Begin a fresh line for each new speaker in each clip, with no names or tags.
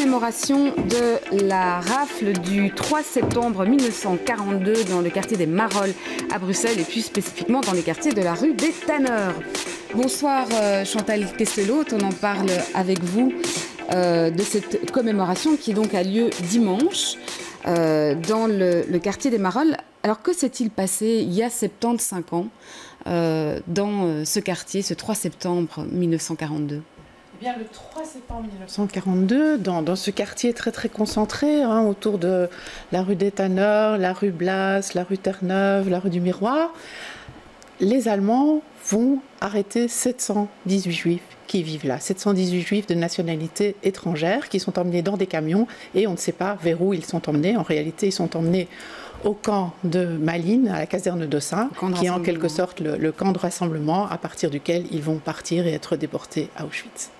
commémoration de la rafle du 3 septembre 1942 dans le quartier des Marolles à Bruxelles et plus spécifiquement dans les quartiers de la rue des Tanneurs. Bonsoir Chantal Questelot, on en parle avec vous de cette commémoration qui donc a lieu dimanche dans le quartier des Marolles. Alors que s'est-il passé il y a 75 ans dans ce quartier, ce 3 septembre 1942 ?
Eh bien, le 3 septembre 1942, dans ce quartier très concentré, autour de la rue des Tanneurs, la rue Blas, la rue Terre-Neuve, la rue du Miroir, les Allemands vont arrêter 718 juifs qui vivent là, 718 juifs de nationalité étrangère qui sont emmenés dans des camions et on ne sait pas vers où ils sont emmenés. En réalité, ils sont emmenés au camp de Malines, à la caserne d'Ossat, qui est en quelque sorte le camp de rassemblement à partir duquel ils vont partir et être déportés à Auschwitz.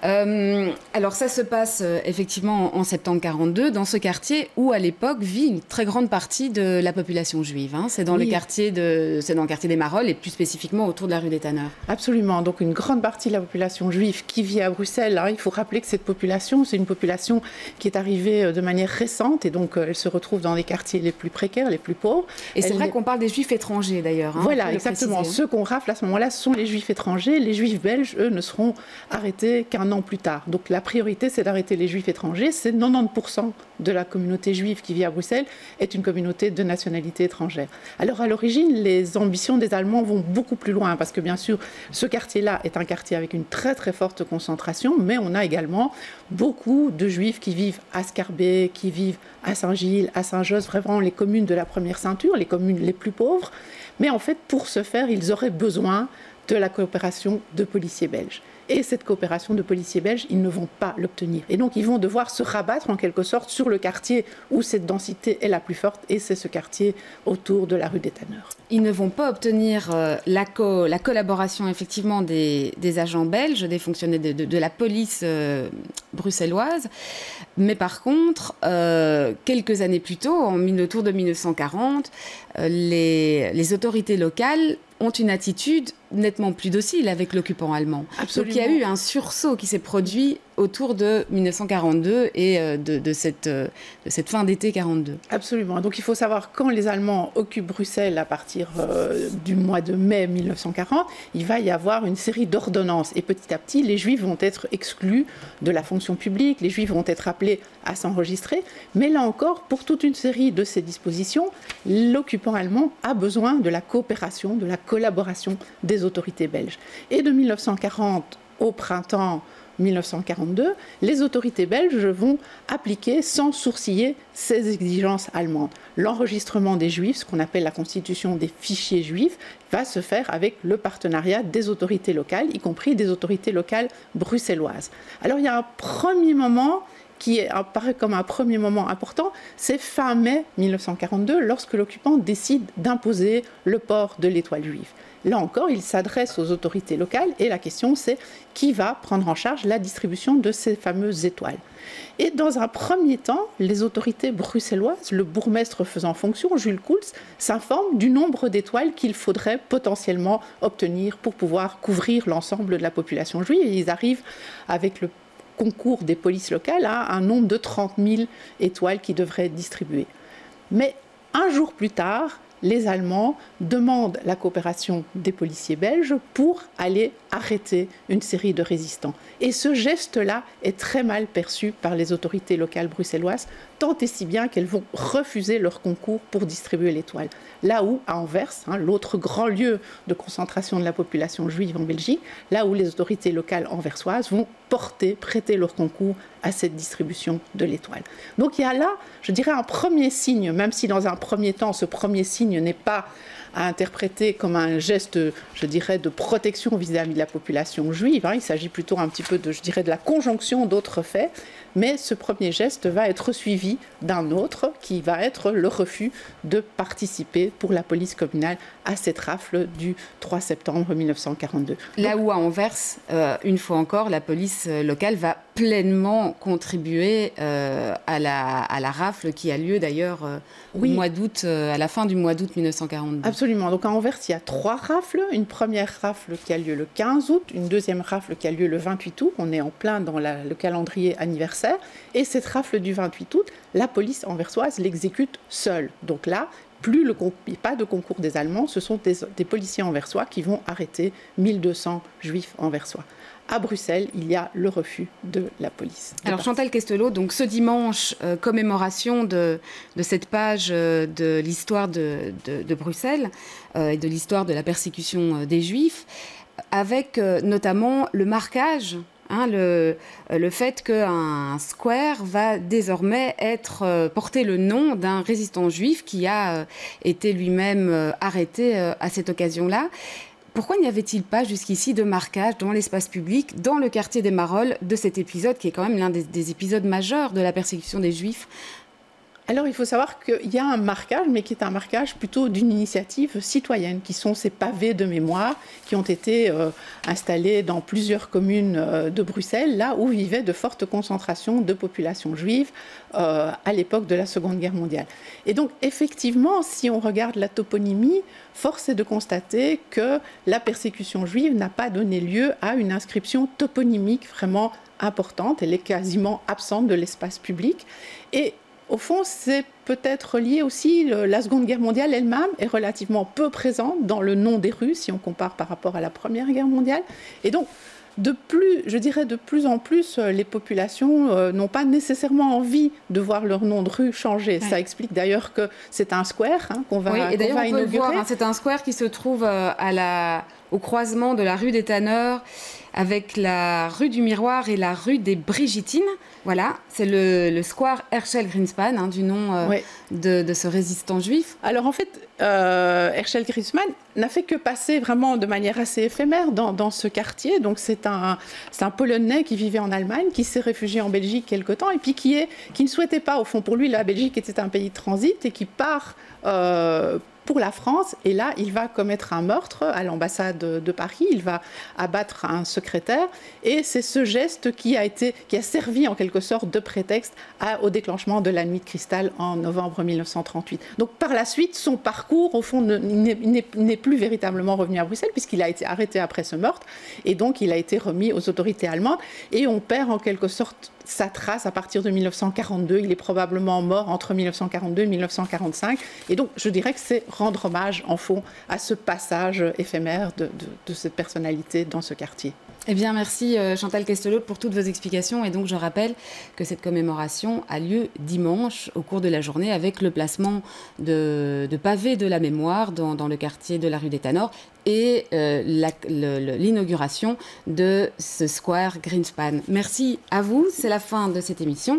Alors ça se passe effectivement en septembre 42 dans ce quartier où à l'époque vit une très grande partie de la population juive. C'est dans le quartier des Marolles et plus spécifiquement autour de la rue des Tanneurs.
Absolument, donc une grande partie de la population juive qui vit à Bruxelles. Il faut rappeler que cette population, c'est une population qui est arrivée de manière récente et donc elle se retrouve dans les quartiers les plus précaires, les plus pauvres.
Et c'est vrai qu'on parle des juifs étrangers d'ailleurs.
Voilà, exactement. Ceux qu'on rafle à ce moment-là sont les juifs étrangers. Les juifs belges, eux, ne seront arrêtés qu'un an plus tard. Donc la priorité, c'est d'arrêter les juifs étrangers. C'est 90% de la communauté juive qui vit à Bruxelles est une communauté de nationalité étrangère. Alors à l'origine, les ambitions des Allemands vont beaucoup plus loin parce que bien sûr, ce quartier-là est un quartier avec une très forte concentration, mais on a également beaucoup de juifs qui vivent à Scarbeck, qui vivent à Saint-Gilles, à Saint-Josse, vraiment les communes de la première ceinture, les communes les plus pauvres. Mais en fait, pour ce faire, ils auraient besoin de la coopération de policiers belges. Et cette coopération de policiers belges, ils ne vont pas l'obtenir. Et donc, ils vont devoir se rabattre en quelque sorte sur le quartier où cette densité est la plus forte, et c'est ce quartier autour de la rue des Tanneurs.
Ils ne vont pas obtenir la collaboration effectivement des agents belges, des fonctionnaires de la police bruxelloise. Mais par contre, quelques années plus tôt, autour de 1940, les autorités locales ont une attitude nettement plus docile avec l'occupant allemand.
Absolument.
Donc il y a eu un sursaut qui s'est produit autour de 1942 et de cette fin d'été 42.
Absolument. Donc il faut savoir, quand les Allemands occupent Bruxelles à partir du mois de mai 1940, il va y avoir une série d'ordonnances. Et petit à petit, les Juifs vont être exclus de la fonction publique, les Juifs vont être appelés à s'enregistrer. Mais là encore, pour toute une série de ces dispositions, l'occupant allemand a besoin de la coopération, de la collaboration des autorités belges. Et de 1940 au printemps 1942, les autorités belges vont appliquer sans sourciller ces exigences allemandes. L'enregistrement des juifs, ce qu'on appelle la constitution des fichiers juifs, va se faire avec le partenariat des autorités locales, y compris des autorités locales bruxelloises. Alors il y a un premier moment qui apparaît comme un premier moment important, c'est fin mai 1942, lorsque l'occupant décide d'imposer le port de l'étoile juive. Là encore, il s'adresse aux autorités locales et la question c'est qui va prendre en charge la distribution de ces fameuses étoiles. Et dans un premier temps, les autorités bruxelloises, le bourgmestre faisant fonction, Jules Koultz, s'informent du nombre d'étoiles qu'il faudrait potentiellement obtenir pour pouvoir couvrir l'ensemble de la population juive. Et ils arrivent avec le concours des polices locales à un nombre de 30 000 étoiles qui devraient être distribuées. Mais un jour plus tard, les Allemands demandent la coopération des policiers belges pour aller arrêter une série de résistants. Et ce geste-là est très mal perçu par les autorités locales bruxelloises, tant et si bien qu'elles vont refuser leur concours pour distribuer l'étoile. Là où, à Anvers, l'autre grand lieu de concentration de la population juive en Belgique, là où les autorités locales anversoises vont prêter leur concours à cette distribution de l'étoile. Donc il y a là, je dirais, un premier signe, même si dans un premier temps, ce premier signe n'est pas à interpréter comme un geste, je dirais, de protection vis-à-vis de la population juive. Il s'agit plutôt un petit peu de, je dirais, de la conjonction d'autres faits. Mais ce premier geste va être suivi d'un autre qui va être le refus de participer pour la police communale à cette rafle du 3 septembre 1942.
Là où à Anvers, une fois encore, la police locale va pleinement contribuer à la rafle qui a lieu d'ailleurs au mois d'août, à la fin du mois d'août 1942.
Absolument. Donc à Anvers, il y a 3 rafles. Une première rafle qui a lieu le 15 août, une deuxième rafle qui a lieu le 28 août. On est en plein dans le calendrier anniversaire. Et cette rafle du 28 août, la police anversoise l'exécute seule. Donc là, pas de concours des Allemands, ce sont des policiers anversois qui vont arrêter 1200 juifs anversois. À Bruxelles, il y a le refus de la police.
Alors Chantal Questelot, donc ce dimanche, commémoration de cette page de l'histoire de Bruxelles et de l'histoire de la persécution des Juifs, avec notamment le marquage, le fait qu'un square va désormais porter le nom d'un résistant juif qui a été lui-même arrêté à cette occasion-là. Pourquoi n'y avait-il pas jusqu'ici de marquage dans l'espace public, dans le quartier des Marolles, de cet épisode qui est quand même l'un des épisodes majeurs de la persécution des Juifs ?
Alors, il faut savoir qu'il y a un marquage, mais qui est un marquage plutôt d'une initiative citoyenne, qui sont ces pavés de mémoire qui ont été installés dans plusieurs communes de Bruxelles, là où vivaient de fortes concentrations de populations juives à l'époque de la Seconde Guerre mondiale. Et donc, effectivement, si on regarde la toponymie, force est de constater que la persécution juive n'a pas donné lieu à une inscription toponymique vraiment importante. Elle est quasiment absente de l'espace public. Et au fond, c'est peut-être lié aussi, la Seconde Guerre mondiale elle-même est relativement peu présente dans le nom des rues, si on compare par rapport à la Première Guerre mondiale. Et donc, de plus en plus, les populations n'ont pas nécessairement envie de voir leur nom de rue changer. Ouais. Ça explique d'ailleurs que c'est un square qu'on va inaugurer.
Oui, et d'ailleurs, on peut le voir, c'est un square qui se trouve au croisement de la rue des Tanneurs avec la rue du Miroir et la rue des Brigittines. Voilà, c'est le square Herschel Greenspan, du nom de ce résistant juif.
Alors en fait, Herschel Greenspan n'a fait que passer vraiment de manière assez éphémère dans ce quartier. Donc c'est un Polonais qui vivait en Allemagne, qui s'est réfugié en Belgique quelque temps et puis qui ne souhaitait pas, au fond, pour lui, la Belgique était un pays de transit et qui part pour la France, et là, il va commettre un meurtre à l'ambassade de Paris, il va abattre un secrétaire, et c'est ce geste qui a servi en quelque sorte de prétexte au déclenchement de la nuit de cristal en novembre 1938. Donc par la suite, son parcours, au fond, n'est plus véritablement revenu à Bruxelles, puisqu'il a été arrêté après ce meurtre, et donc il a été remis aux autorités allemandes, et on perd en quelque sorte sa trace à partir de 1942. Il est probablement mort entre 1942 et 1945. Et donc, je dirais que c'est rendre hommage, en fond, à ce passage éphémère de cette personnalité dans ce quartier.
Eh bien, merci Chantal Questelot pour toutes vos explications. Et donc, je rappelle que cette commémoration a lieu dimanche au cours de la journée avec le placement de pavés de la mémoire dans le quartier de la rue des Tanneurs et l'inauguration de ce square Greenspan. Merci à vous. C'est la fin de cette émission.